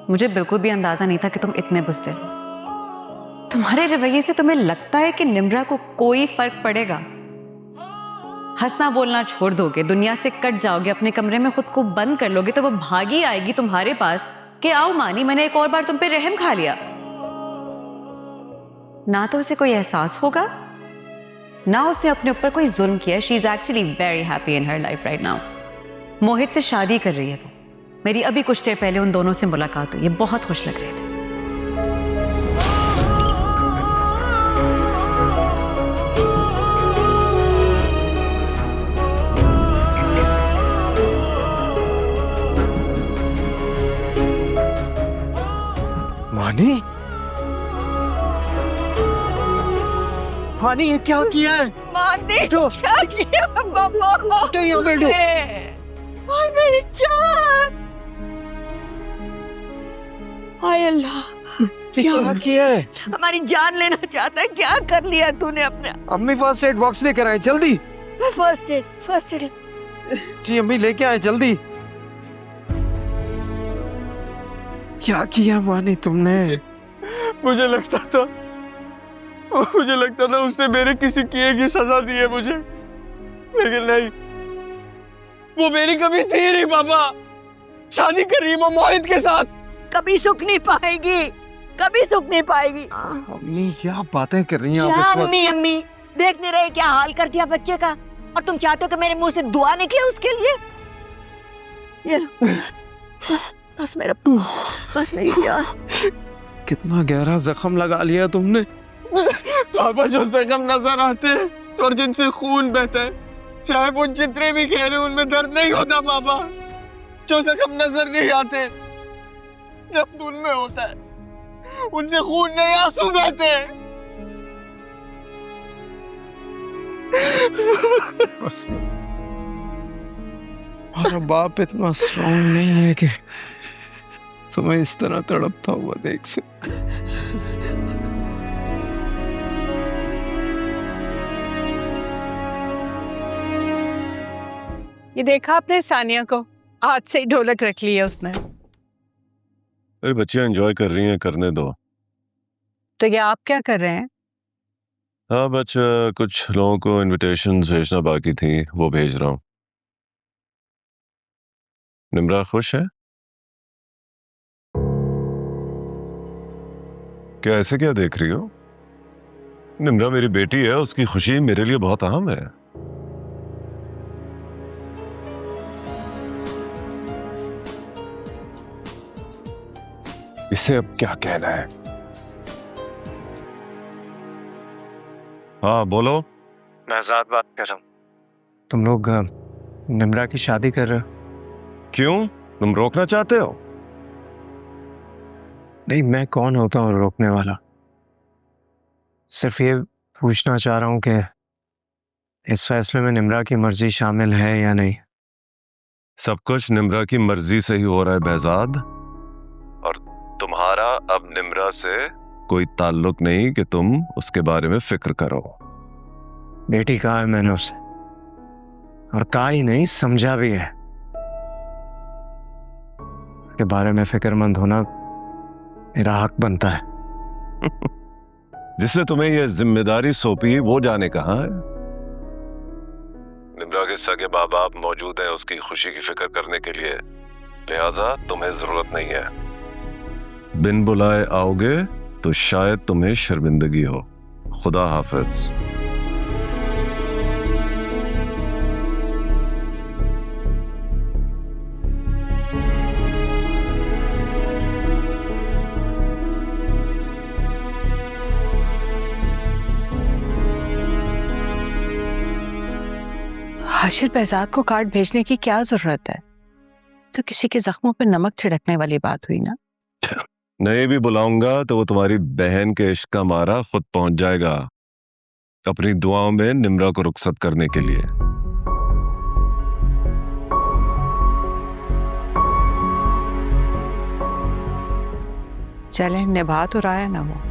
मुझे बिल्कुल भी अंदाजा नहीं था कि तुम इतने बुज़दिल हो। तुम्हारे रवैये से तुम्हें लगता है कि निम्रा को कोई फर्क पड़ेगा? हंसना बोलना छोड़ दोगे, दुनिया से कट जाओगे, अपने कमरे में खुद को बंद कर लोगे, तो वो भागी आएगी तुम्हारे पास कि आओ मानी, मैंने एक और बार तुम पे रहम खा लिया। ना तो उसे कोई एहसास होगा, ना उसने अपने ऊपर कोई जुल्म किया। She is actually very happy in her life right now. Mohit से शादी कर रही है वो। मेरी अभी कुछ देर पहले उन दोनों से मुलाकात हुई है, बहुत खुश लग रहे थे। मानी, मानी ये क्या किया है? मानी तो क्या किया बाबा? तो ये बेटो हाय मेरी जान, हाय अल्लाह, क्या किया है? हमारी जान लेना चाहता है। क्या कर लिया तूने अपने? अम्मी फर्स्ट एड बॉक्स लेकर आए जल्दी। फर्स्ट एड जी अम्मी लेके आए जल्दी। क्या किया मानी तुमने? मुझे लगता था उसने मेरे किसी किए की सजा दी है मुझे, लेकिन नहीं, वो मेरी कभी थी नहीं पापा। शादी कर रही है वो मोहित के साथ। कभी सुख नहीं पाएगी, कभी सुख नहीं पाएगी। अम्मी क्या बातें कर रही हैं आप क्या इस वक्त? अम्मी देख नहीं रहे क्या हाल कर दिया बच्चे का? और तुम चाहते हो कि मेरे मुंह से दुआ निकले उसके लिए? ये लो, बस मेरी जान। कितना गहरा जख्म लगा लिया तुमने। पापा जो जख्म नजर आते हैं और जिनसे खून बहता है, चाहे वो जितने भी खेले उनमें दर्द नहीं होता पापा। जो जख्म नजर नहीं आते, जब उनमें होता है, उनसे खून नहीं आंसू बहते हैं। हमारा बाप इतना स्ट्रॉन्ग नहीं है कि तुम्हें इस तरह तड़पता हुआ देख सकते। ये देखा आपने सानिया को? आज से ही ढोलक रख ली है उसने। अरे बच्चियां एंजॉय कर रही हैं, करने दो। तो ये आप क्या कर रहे हैं? हाँ बच्चा, कुछ लोगों को इनविटेशंस भेजना बाकी थी, वो भेज रहा हूँ। निम्रा खुश है? क्या ऐसे क्या देख रही हो? निम्रा मेरी बेटी है, उसकी खुशी मेरे लिए बहुत अहम है। इसे अब क्या कहना है? हाँ बोलो। मैं आजाद बात कर रहा हूँ। तुम लोग निम्रा की शादी कर रहे हो? क्यों, तुम रोकना चाहते हो? नहीं, मैं कौन होता हूँ रोकने वाला। सिर्फ ये पूछना चाह रहा हूँ कि इस फैसले में निम्रा की मर्जी शामिल है या नहीं। सब कुछ निम्रा की मर्जी से ही हो रहा है बहजाद, और तुम्हारा अब निम्रा से कोई ताल्लुक नहीं कि तुम उसके बारे में फिक्र करो। बेटी कहा है मैंने उसे, और कहा ही नहीं समझा भी है। उसके बारे में फिक्रमंद होना मेरा हक बनता है। जिससे तुम्हें यह जिम्मेदारी सौंपी वो जाने कहाँ है। निम्रा के सगे माँ बाप मौजूद हैं उसकी खुशी की फिक्र करने के लिए, लिहाजा तुम्हें जरूरत नहीं है। बिन बुलाए आओगे तो शायद तुम्हें शर्मिंदगी हो। खुदा हाफिज। हाशिर बहजाद को कार्ड भेजने की क्या जरूरत है? तो किसी के जख्मों पे नमक छिड़कने वाली बात हुई ना। नहीं भी बुलाऊंगा तो वो तुम्हारी बहन के इश्क का मारा खुद पहुंच जाएगा अपनी दुआओं में निम्रा को रुखसत करने के लिए। चले, निभा तो रहा है ना वो।